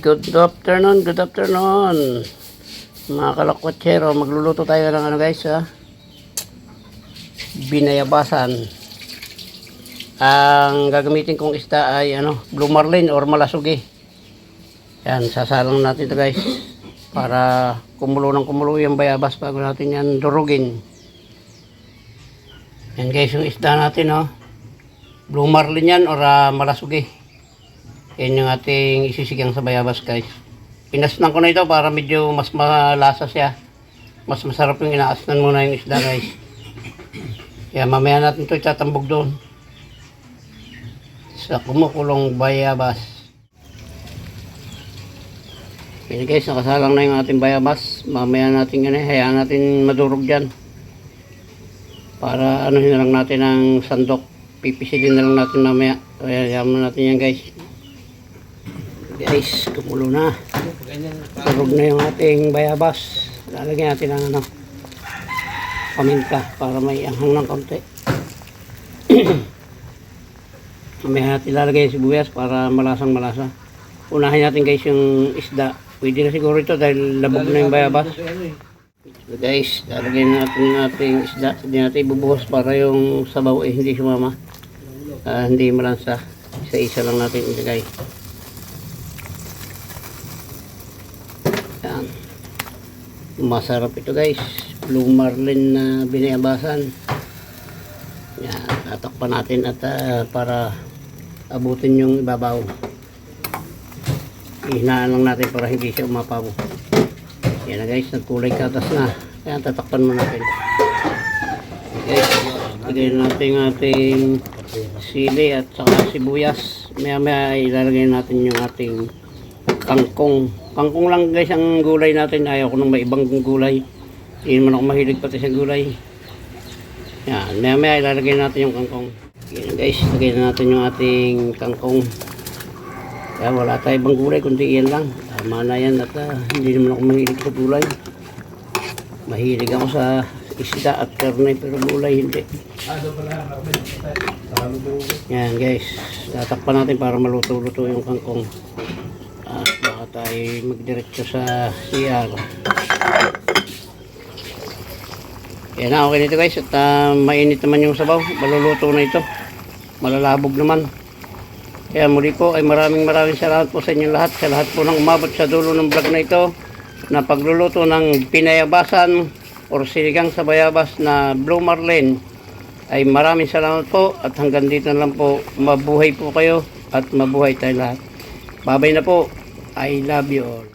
good afternoon. Mga kalakwatsero, magluluto tayo ng ano guys, binayabasan. Ang gagamitin kong isda ay blue marlin or malasugi. Yan, sasalang natin ito guys para kumulo ng kumulo yung bayabas bago natin yan durugin. Yan guys yung isda natin, blue marlin yan or malasugi. Yan yung ating isisigang sa bayabas guys. Pinasnan ko na ito para medyo mas malasa siya. Mas masarap yung inaasnan muna yung isda guys. Kaya mamaya natin ito itatambog doon sa kumukulong bayabas. Okay guys, nakasalang na yung ating bayabas. Mamaya natin hayaan natin madurog dyan. Para na lang natin ang sandok. Pipisilin na lang natin mamaya. Kaya yaman natin yan guys. Guys, kumulo na. Durog na yung ating bayabas. Lalagyan natin ng paminta para may anghang ng konti. Mamaya natin lalagyan yung sibuyas para malasang malasa. Unahin natin guys yung isda. Pwede na siguro ito dahil labog na yung bayabas. So guys, lalagyan natin yung ating isda. Hindi natin ibubuhos para yung sabaw hindi sumama. Hindi malansa. Isa-isa lang natin ilagay. Yan. Masarap ito guys. Blue marlin na binayabasan. Yan. Tatakpan natin at para abutin yung ibabaw. Ihinaan lang natin para hindi siya umapaw. Yan na guys. Nagkulay katas na. Yan. Tatakpan mo natin. Guys. Lagyan natin yung ating sili at saka sibuyas. Maya ilalagay natin yung ating kangkong. Kangkong lang guys ang gulay natin. Ayaw ko nang may ibang gulay. Hindi naman ako mahilig pati sa gulay. Yan. Maya ilalagay natin yung kangkong. Yan guys. Lagay natin yung ating kangkong. Kaya wala tayo ibang gulay kundi yan lang. Tama na yan at hindi naman ako mahilig sa gulay. Mahilig ako sa isda at karne pero gulay hindi. Yan guys. Tatakpan natin para maluto-luto yung kangkong. Tayo magdiretso sa CR. Yan na, okay nito guys. At mainit naman yung sabaw. Maluluto na ito. Malalabog naman. Kaya muli po ay maraming salamat po sa inyo lahat. Sa lahat po ng umabot sa dulo ng vlog na ito na pagluluto ng pinayabasan or sinigang sa bayabas na blue marlin. Ay maraming salamat po. At hanggang dito na lang po. Mabuhay po kayo at mabuhay tayo lahat. Babay na po. I love you all.